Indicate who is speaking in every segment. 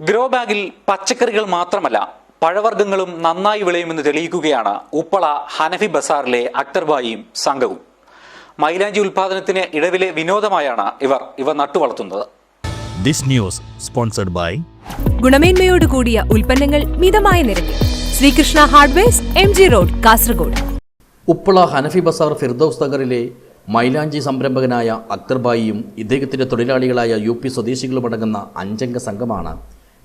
Speaker 1: Grow ബാഗിൽ പച്ചക്കറികൾ മാത്രമല്ല പഴവർഗ്ഗങ്ങളും നന്നായി വിളയുമെന്ന് തെളിയിക്കുകയാണ് ഉപ്പള ഹനഫി ബസാറിലെ അക്തർബായിയും സംഘവും. മൈലാഞ്ചി ഉൽപാദനത്തിന് ഇടവിലെ വിനോദമായാണ് ഇവർ നട്ടുവളർത്തുന്നത്.
Speaker 2: This news sponsored by
Speaker 3: ഗുണമേന്മയോട് കൂടിയ ഉൽപ്പന്നങ്ങൾ മിതമായ നിരക്കിൽ Sreekrishna hardwares MG road Kasaragod.
Speaker 4: Uppala Hanafi Bazar Firdous നഗറിലെ മൈലാഞ്ചി സംരംഭകനായ അക്തർബായിയും ഇദ്ദേഹത്തിൻ്റെ തൊഴിലാളികളായ UP സ്വദേശികളുമടങ്ങുന്ന 5 അംഗ സംഘമാണ്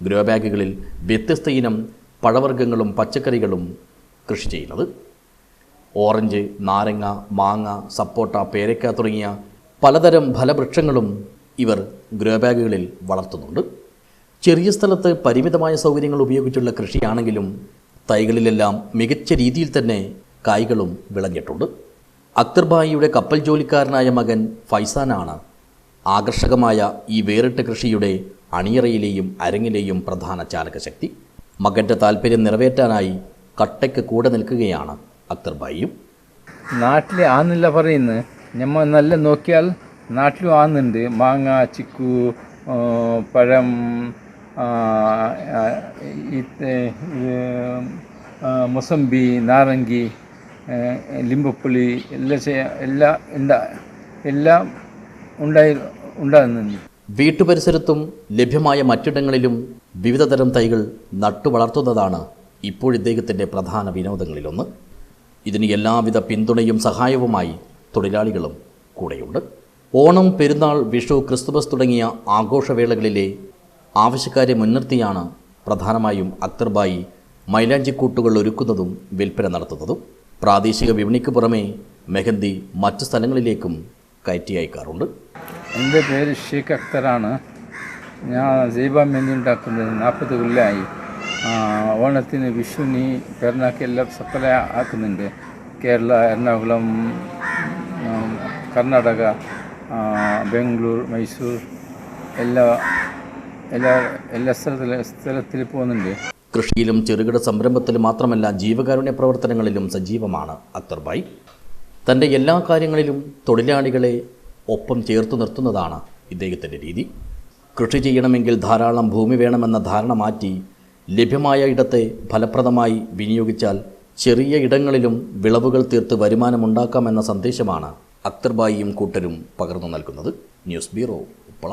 Speaker 4: ഗ്രോ ബാഗുകളിൽ വ്യത്യസ്ത ഇനം പഴവർഗ്ഗങ്ങളും പച്ചക്കറികളും കൃഷി ചെയ്യുന്നത്. ഓറഞ്ച്, നാരങ്ങ, മാങ്ങ, സപ്പോട്ട, പേരക്ക തുടങ്ങിയ പലതരം ഫലവൃക്ഷങ്ങളും ഇവർ ഗ്രോ ബാഗുകളിൽ വളർത്തുന്നുണ്ട്. ചെറിയ സ്ഥലത്ത് പരിമിതമായ സൗകര്യങ്ങൾ ഉപയോഗിച്ചുള്ള കൃഷിയാണെങ്കിലും തൈകളിലെല്ലാം മികച്ച രീതിയിൽ തന്നെ കായ്കളും വിളഞ്ഞിട്ടുണ്ട്. അക്തർബായിയുടെ കപ്പൽ ജോലിക്കാരനായ മകൻ ഫൈസാനാണ് ആകർഷകമായ ഈ വേറിട്ട കൃഷിയുടെ അണിയറയിലെയും അരങ്ങിലെയും പ്രധാന ചാലകശക്തി. മകൻ്റെ താല്പര്യം നിറവേറ്റാനായി കട്ടയ്ക്ക് കൂടെ നിൽക്കുകയാണ് അക്തർബായിയും.
Speaker 5: നാട്ടിൽ ആന്നില്ല പറയുന്നത്, നമ്മൾ നല്ല നോക്കിയാൽ നാട്ടിലും ആന്നുണ്ട്. മാങ്ങ, ചിക്കു, പഴം, മൊസമ്പി, നാരങ്ങി, ലിംബപ്പുളി എല്ലാം ഉണ്ടാകുന്നുണ്ട്.
Speaker 4: വീട്ടുപരിസരത്തും ലഭ്യമായ മറ്റിടങ്ങളിലും വിവിധ തരം തൈകൾ നട്ടുവളർത്തുന്നതാണ് ഇപ്പോഴിദ്ദേഹത്തിൻ്റെ പ്രധാന വിനോദങ്ങളിലൊന്ന്. ഇതിന് എല്ലാവിധ പിന്തുണയും സഹായവുമായി തൊഴിലാളികളും കൂടെയുണ്ട്. ഓണം, പെരുന്നാൾ, വിഷു, ക്രിസ്തുമസ് തുടങ്ങിയ ആഘോഷവേളകളിലെ ആവശ്യക്കാരെ മുൻനിർത്തിയാണ് പ്രധാനമായും അക്തർബായി മൈലാഞ്ചിക്കൂട്ടുകൾ ഒരുക്കുന്നതും വിൽപ്പന നടത്തുന്നതും. പ്രാദേശിക വിപണിക്ക് പുറമെ മെഹന്തി മറ്റു സ്ഥലങ്ങളിലേക്കും കയറ്റി അയക്കാറുണ്ട്.
Speaker 5: എൻ്റെ പേര് ഷേഖ് അക്തറാണ്. ഞാൻ സൈബ മെഹന്തി ഉണ്ടാക്കുന്നത് 40 കൊല്ലമായി. ഓണത്തിന്, വിഷുവിന്, പെരുന്നാക്കെല്ലാം സപ്ലൈ ആക്കുന്നുണ്ട്. കേരള, എറണാകുളം, കർണാടക, ബാംഗ്ലൂർ, മൈസൂർ എല്ലാ സ്ഥലത്തിൽ പോകുന്നുണ്ട്.
Speaker 4: കൃഷിയിലും ചെറുകിട സംരംഭത്തിലും മാത്രമല്ല ജീവകാരുണ്യ പ്രവർത്തനങ്ങളിലും സജീവമാണ് അക്തർബായി. തൻ്റെ എല്ലാ കാര്യങ്ങളിലും തൊഴിലാളികളെ ഒപ്പം ചേർത്തു നിർത്തുന്നതാണ് ഇദ്ദേഹത്തിൻ്റെ രീതി. കൃഷി ചെയ്യണമെങ്കിൽ ധാരാളം ഭൂമി വേണമെന്ന ധാരണ മാറ്റി ലഭ്യമായ ഇടത്തെ ഫലപ്രദമായി വിനിയോഗിച്ചാൽ ചെറിയ ഇടങ്ങളിലും വിളവുകൾ തീർത്ത് വരുമാനമുണ്ടാക്കാമെന്ന സന്ദേശമാണ് അക്തർബായിയും കൂട്ടരും പകർന്നു നൽകുന്നത്. News bureau, Uppala.